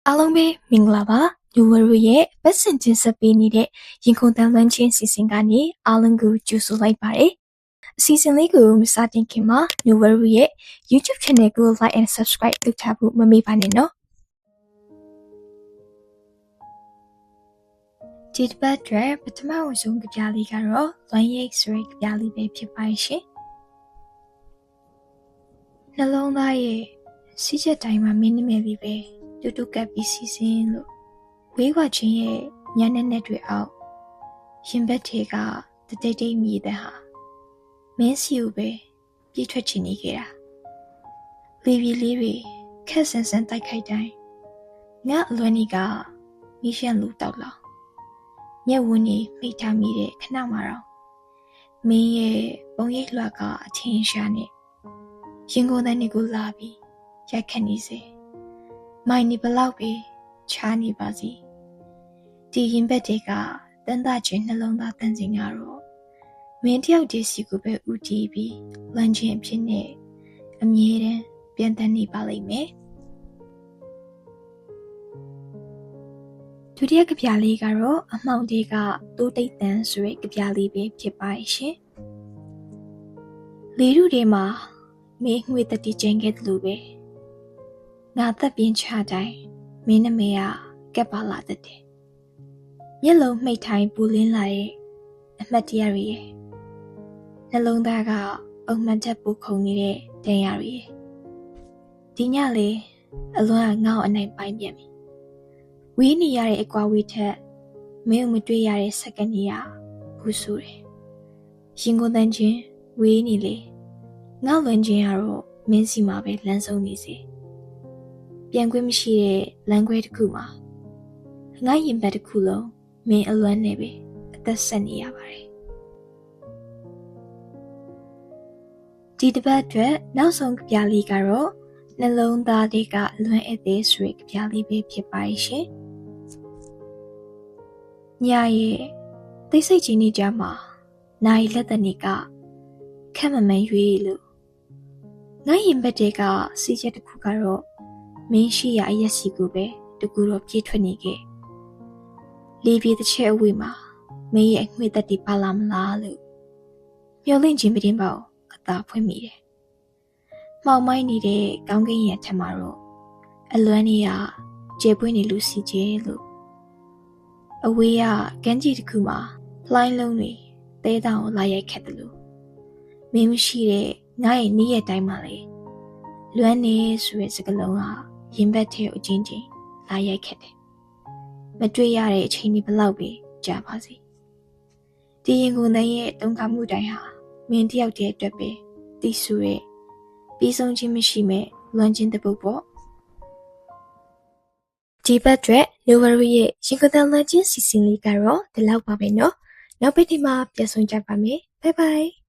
အားလုံးပဲမင်္ဂလာပါလူဝရရဲ့ပတ်စင်ချင်းဆက်ပေးနေတဲ့ရင်ခုန်တန်လွမ်းချင်းစီစဉ်ကနေအားလုံးကိုကြိုဆိုလိုက်ပါတယ်အစီအစဉ်လေးကိုမစတင်ခင်မှာလူဝရရဲ့ YouTube channel ကို like and subscribe လုပ်ထားဖို့မမေ့ပါနဲ့နော်ဒီတစ်ပတ်အတွက်ပထမဆုံးကြပြလေးကတော့လွမ်းရိပ်ဆိုတဲ့ကြပြလေးပဲဖြစ်ပါရှင်နှလုံးသားရဲ့စီးချက်တိုင်းမှာမင်းနာမည်လေးပဲတူတူကပ်ပြီးစီစဉ်လို့ဝေးကွာချင်းရဲ့ညနေနဲ့တွေအောက်ရင်ဘတ်ထဲကတတိတ်တိတ်မြည်တဲ့ဟာမင်းစီကိုပဲပြေးထွက်ချင်နေခဲ့တာလေးတွေခက်ဆန်ဆန်တိုက်ခိုက်တိုင်းငါအလွမ်းကြီးကမီးရှမ်းလူတောက်လောင်ညက်ဝန်းကြီးမိထားမိတဲ့ခဏမှတော့မင်းရဲ့ပုံရိပ်လွှာကအထင်ရှားနဲ့ရင်ကုန်တဲ့နေကိုလာပြီးရိုက်ခတ်နေစေမိုင်းနေဘလောက်ပဲချားနေပါစီဒီရင်ဘက်တွေကတန်တာချင်းနှလုံးသားတန်စင်ကတော့မင်းတယောက်တည်းစီကိုပဲဥတီးပြီးလမ်းချင်းဖြစ်နေအမြဲတမ်းပြန်တန်းနေပါလိမ့်မယ်ဒုတိယကြပြလေးကတော့အမှောင်တွေကတိုးတိတ်တန်းဆိုတဲ့ကြပြလေးပဲဖြစ်ပါရှင်လေထုထဲမှာမင်းငွေတတိကျင်းခဲ့တယ်လို့ပဲငါသက်ပြင်းချတိုင်းမင်းနမေကကပ်ပါလာတတ်တယ်မျက်လုံးမှိတ်ထိုင်ပူလင်းလာတဲ့အမှတ်တရတွေရဲ့နှလုံးသားကအုံမှန်ချက်ပူခုန်နေတဲ့ဒဏ်ရာတွေရဲ့ဒီညလေးအလွန်ငေါ့အနိုင်ပိုင်းပြန်ပြီဝေးနေရတဲ့အကွာဝေးထက်မင်းမတွေ့ရတဲ့စက္ကန့်ကြီးကဘူးဆိုတယ်ရင်ကုန်တန်းချင်းဝေးနေလေငေါ့လွန်ချင်းကတော့မင်းစီမှာပဲလမ်းဆုံးနေစေပြန်ခွင့်မရှိတဲ့လမ်းခွဲတစ်ခုမှာငါရင်ဘတ်တစ်ခုလုံးမင်းအလွမ်းနေပဲအသက်ဆက်နေရပါတယ်ဒီတစ်ပတ်အတွက်နောက်ဆုံးကြပြလေးကတော့နှလုံးသားတွေကလွမ်းအပ်တဲ့ဆွေကြပြလေးပဲဖြစ်ပါရှင်ညရဲ့သိစိတ်ကြီးနေကြမှာနိုင်လက်တနေကခက်မမှန်ရွေးလို့ငါရင်ဘတ်တွေကစီးချက်တစ်ခုကတော့မင်းရှိရာအရက်စီကိုပဲတကူတော့ပြေးထွက်နေခဲ့လေးပြေးတစ်ချက်အဝေးမှာမင်းရဲ့အငွေ့သက်တီပါလာမလားလို့မျောလင့်ခြင်းပတင်းပေါအသာဖွင့်မိတယ်မှောင်မိုင်းနေတဲ့ကောင်းကင်ရဲ့ထက်မှာတော့အလွမ်းကြီးကကျေပွင့်နေလို့စီကျဲလို့အဝေးကကမ်းခြေတစ်ခုမှာလှိုင်းလုံးတွေတဲတောင်လာရိုက်ခတ်တယ်လို့မင်းမရှိတဲ့ငါ့ရဲ့နီးရဲ့တိုင်းမှာလေလွမ်းနေဆိုတဲ့စကားလုံးဟာရင်ဘတ်ထဲအချင်းချင်းလာရိုက်ခတ်တယ်မတွေ့ရတဲ့အချိန်ဒီဘလောက်ပဲကြာပါစေဒီရင်ကုန်တဲ့ရဲ့တုံ့ခါမှုတိုင်းဟာမင်းတယောက်တည်းအတွက်ပဲတီးဆူရဲ့ပြီးဆုံးခြင်းမရှိမဲ့လွမ်းခြင်းတပုတ်ပေါ့ဒီဘက်အတွက်လူဝရရဲ့ရင်ကုန်တဲ့လွမ်းခြင်းစီစဉ်လေးကတော့ဒီလောက်ပါပဲနော်နောက်ပတ်ဒီမှာပြန်ဆုံကြပါမယ်ဘိုင်ဘိုင်